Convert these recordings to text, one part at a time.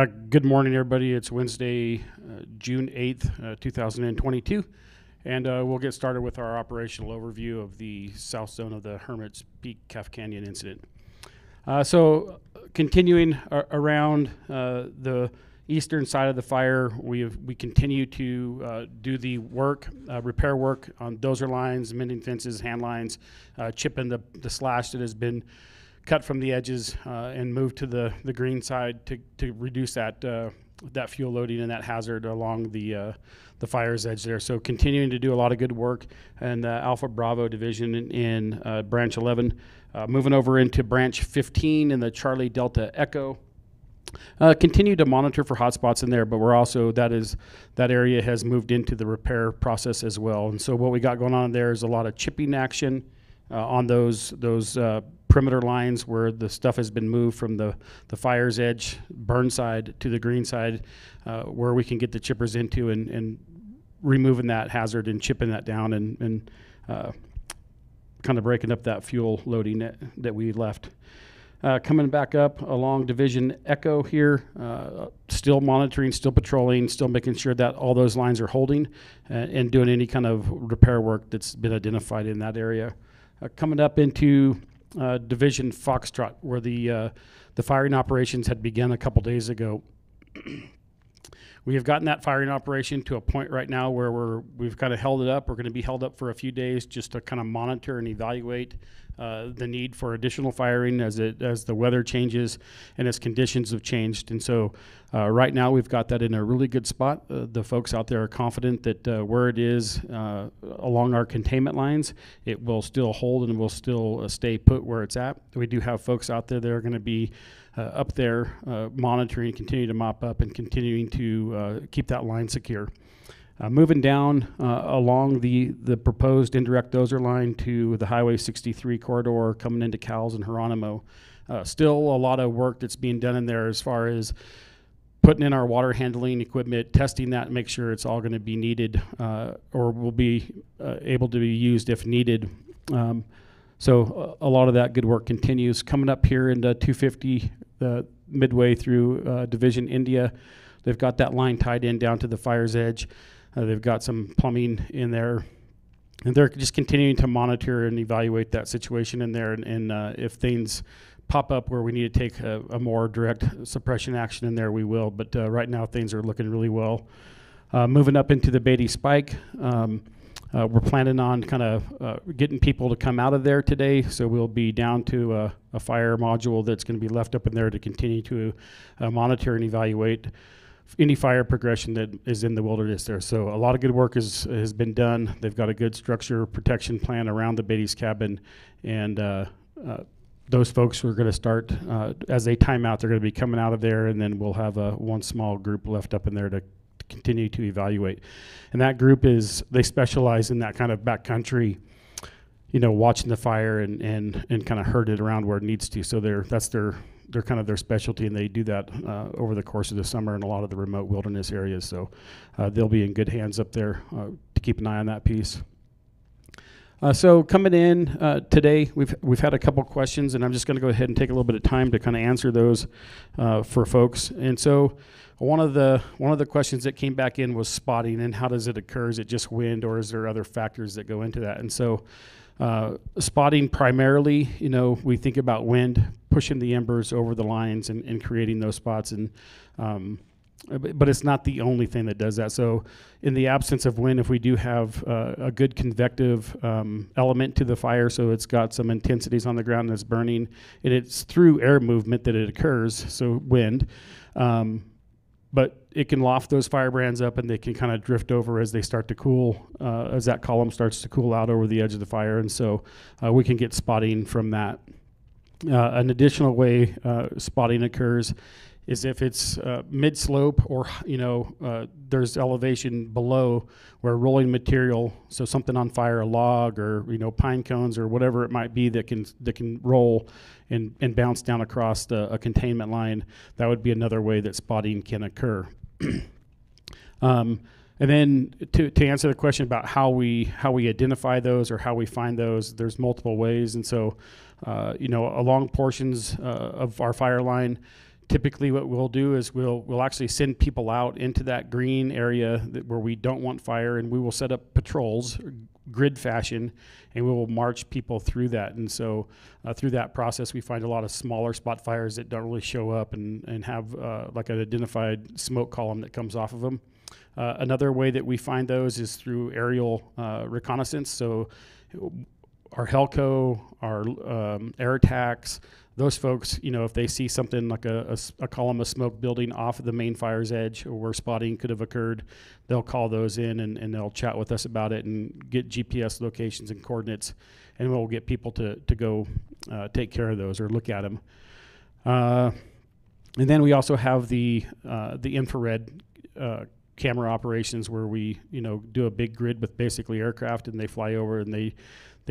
Good morning, everybody. It's Wednesday, June 8th, 2022, and we'll get started with our operational overview of the south zone of the Hermits Peak Calf Canyon incident. Continuing around the eastern side of the fire, we continue to do the work, repair work on dozer lines, mending fences, hand lines, chipping the slash that has been cut from the edges and move to the green side to reduce that fuel loading and that hazard along the fire's edge there. So continuing to do a lot of good work in the Alpha Bravo division in branch 11, moving over into branch 15 in the Charlie Delta Echo. Continue to monitor for hotspots in there, but we're also that area has moved into the repair process as well. And so what we got going on there is a lot of chipping action on those perimeter lines where the stuff has been moved from the fire's edge, burn side to the green side, where we can get the chippers into and removing that hazard and chipping that down and kind of breaking up that fuel loading that we left. Coming back up along Division Echo here, still monitoring, still patrolling, still making sure that all those lines are holding and doing any kind of repair work that's been identified in that area. Coming up into Division Foxtrot, where the firing operations had begun a couple days ago. We have gotten that firing operation to a point right now where we've kind of held it up. We're going to be held up for a few days just to kind of monitor and evaluate the need for additional firing as the weather changes and as conditions have changed. And so right now we've got that in a really good spot. The folks out there are confident that where it is along our containment lines, it will still hold and will still stay put where it's at. We do have folks out there that are going to be up there monitoring, continue to mop up and continuing to keep that line secure. Moving down along the proposed indirect dozer line to the Highway 63 corridor coming into Cowles and Geronimo. Still a lot of work that's being done in there as far as putting in our water handling equipment, testing that, and make sure it's all going to be needed or will be able to be used if needed. So a lot of that good work continues. Coming up here into 250 midway through Division India, they've got that line tied in down to the fire's edge. They've got some plumbing in there, and they're just continuing to monitor and evaluate that situation in there. And if things pop up where we need to take a more direct suppression action in there, we will. But right now, things are looking really well. Moving up into the Beatty Spike, we're planning on kind of getting people to come out of there today. So we'll be down to a fire module that's going to be left up in there to continue to monitor and evaluate any fire progression that is in the wilderness there. So a lot of good work has been done. They've got a good structure protection plan around the Beatty's cabin, and those folks are going to start as they time out. They're going to be coming out of there, and then we'll have one small group left up in there to continue to evaluate. And that group they specialize in that kind of backcountry, watching the fire and kind of herd it around where it needs to. So that's their kind of their specialty, and they do that over the course of the summer in a lot of the remote wilderness areas. So they'll be in good hands up there to keep an eye on that piece. So coming in today, we've had a couple questions, and I'm just going to go ahead and take a little bit of time to kind of answer those for folks. And so one of the questions that came back in was spotting, and how does it occur? Is it just wind, or is there other factors that go into that? And so spotting primarily, we think about wind pushing the embers over the lines and creating those spots, and but it's not the only thing that does that. So in the absence of wind, if we do have a good convective element to the fire, so it's got some intensities on the ground that's burning, and it's through air movement that it occurs, so wind, but it can loft those firebrands up, and they can kind of drift over as they start to cool, as that column starts to cool out over the edge of the fire. And so we can get spotting from that. An additional way spotting occurs is if it's mid-slope, or there's elevation below where rolling material, so something on fire, a log or pine cones or whatever it might be that can roll and bounce down across a containment line. That would be another way that spotting can occur. And then to answer the question about how we identify those or how we find those, there's multiple ways. And so along portions of our fire line, Typically what we'll do is we'll actually send people out into that green area where we don't want fire, and we will set up patrols, grid fashion, and we will march people through that. And so through that process, we find a lot of smaller spot fires that don't really show up and have like an identified smoke column that comes off of them. Another way that we find those is through aerial reconnaissance. So our Helco, our air attacks, those folks, if they see something like a column of smoke building off of the main fire's edge or where spotting could have occurred, they'll call those in and they'll chat with us about it and get GPS locations and coordinates, and we'll get people to go take care of those or look at them. And then we also have the infrared camera operations where we do a big grid with basically aircraft, and they fly over and they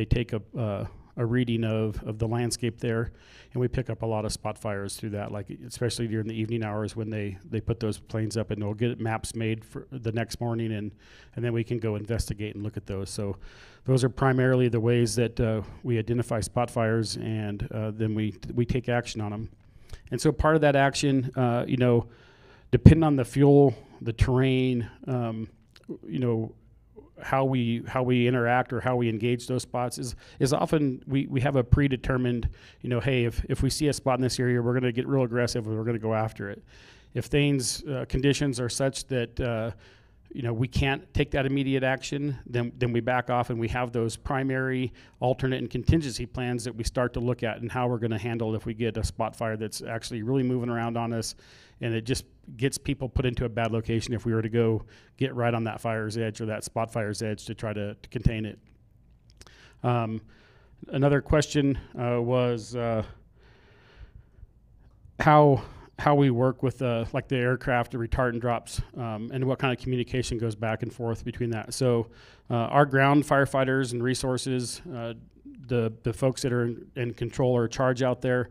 take a reading of the landscape there, and we pick up a lot of spot fires through that, like especially during the evening hours when they put those planes up, and they'll get maps made for the next morning, and then we can go investigate and look at those. So those are primarily the ways that we identify spot fires, and then we take action on them. And so part of that action, depending on the fuel, the terrain, how we interact or how we engage those spots is often we have a predetermined, hey, if we see a spot in this area, we're going to get real aggressive and we're going to go after it. If things, conditions are such that, we can't take that immediate action, then we back off, and we have those primary, alternate, and contingency plans that we start to look at and how we're going to handle if we get a spot fire that's actually really moving around on us, and it just gets people put into a bad location if we were to go get right on that fire's edge or that spot fire's edge to try to contain it. Another question was how we work with like the aircraft, the retardant drops, and what kind of communication goes back and forth between that. So our ground firefighters and resources, the folks that are in control or charge out there,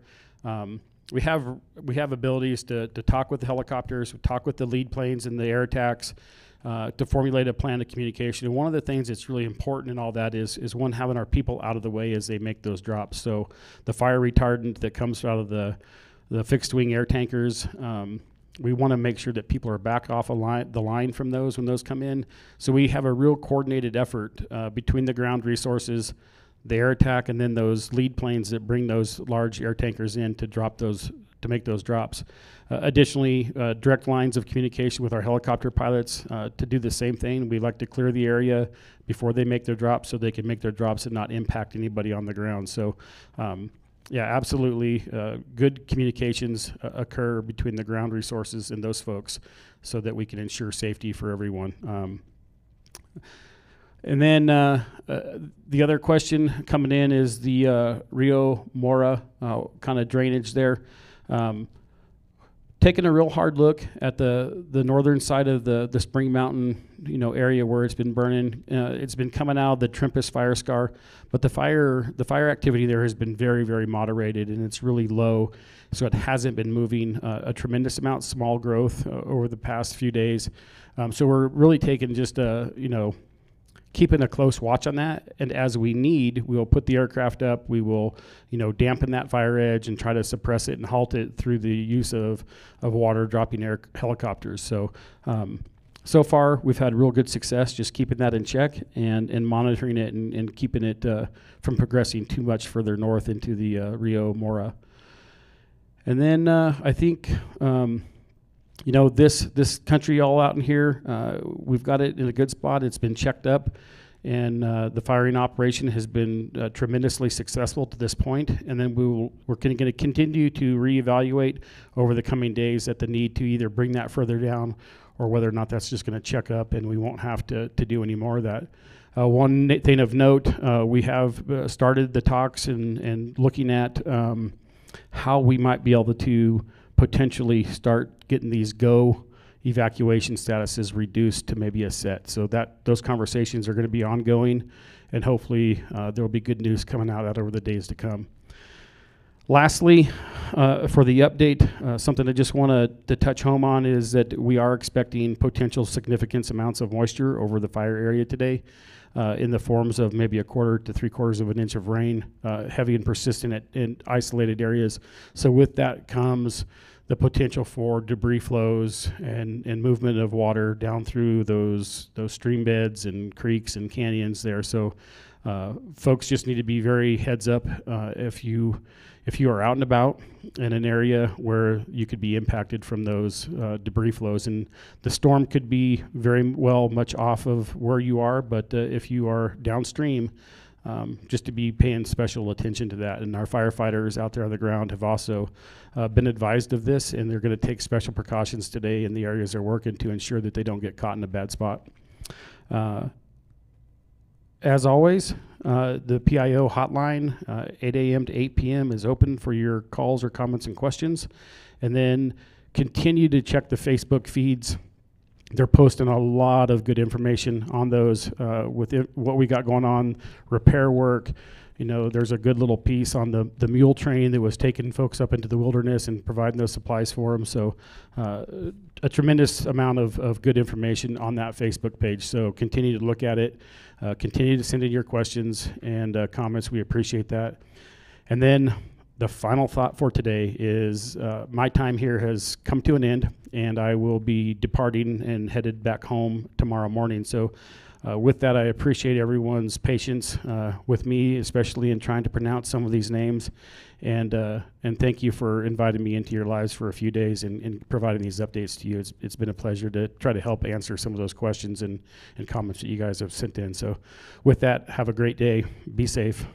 we have abilities to talk with the helicopters, we talk with the lead planes and the air attacks, to formulate a plan of communication. And one of the things that's really important in all that is one, having our people out of the way as they make those drops. So the fire retardant that comes out of the fixed wing air tankers, we want to make sure that people are back off the line from those when those come in. So we have a real coordinated effort between the ground resources, the air attack, and then those lead planes that bring those large air tankers in to drop those, to make those drops. Additionally, direct lines of communication with our helicopter pilots to do the same thing. We like to clear the area before they make their drops so they can make their drops and not impact anybody on the ground. So yeah, absolutely. Good communications occur between the ground resources and those folks so that we can ensure safety for everyone. And then the other question coming in is the Rio Mora kind of drainage there. Taking a real hard look at the northern side of the Spring Mountain, area where it's been burning. It's been coming out of the Trempus fire scar, but the fire activity there has been very, very moderated, and it's really low, so it hasn't been moving a tremendous amount, small growth over the past few days. So we're really taking just keeping a close watch on that, and as we need, we will put the aircraft up, we will dampen that fire edge and try to suppress it and halt it through the use of water dropping air helicopters. So so far we've had real good success just keeping that in check and monitoring it and keeping it from progressing too much further north into the Rio Mora. And then I think this country all out in here, we've got it in a good spot. It's been checked up, and the firing operation has been tremendously successful to this point. And then we're going to continue to reevaluate over the coming days at the need to either bring that further down or whether or not that's just going to check up and we won't have to do any more of that. One thing of note, we have started the talks and looking at how we might be able to potentially start getting these GO evacuation statuses reduced to maybe a set. So those conversations are going to be ongoing, and hopefully there will be good news coming out of that over the days to come. Lastly, for the update, something I just want to touch home on is that we are expecting potential significant amounts of moisture over the fire area today in the forms of maybe 1/4 to 3/4 of an inch of rain, heavy and persistent in isolated areas. So with that comes the potential for debris flows and movement of water down through those stream beds and creeks and canyons there. So folks just need to be very heads up if you are out and about in an area where you could be impacted from those debris flows. And the storm could be very well much off of where you are, but if you are downstream, just to be paying special attention to that. And our firefighters out there on the ground have also been advised of this, and they're going to take special precautions today in the areas they're working to ensure that they don't get caught in a bad spot. As always, the PIO hotline, 8 a.m. to 8 p.m. is open for your calls or comments and questions. And then continue to check the Facebook feeds. They're posting a lot of good information on those with what we got going on, repair work. You know, there's a good little piece on the mule train that was taking folks up into the wilderness and providing those supplies for them. So a tremendous amount of good information on that Facebook page. So continue to look at it. Continue to send in your questions and comments. We appreciate that. And then the final thought for today is my time here has come to an end, and I will be departing and headed back home tomorrow morning. So with that, I appreciate everyone's patience with me, especially in trying to pronounce some of these names. And thank you for inviting me into your lives for a few days and providing these updates to you. It's been a pleasure to try to help answer some of those questions and comments that you guys have sent in. So with that, have a great day. Be safe.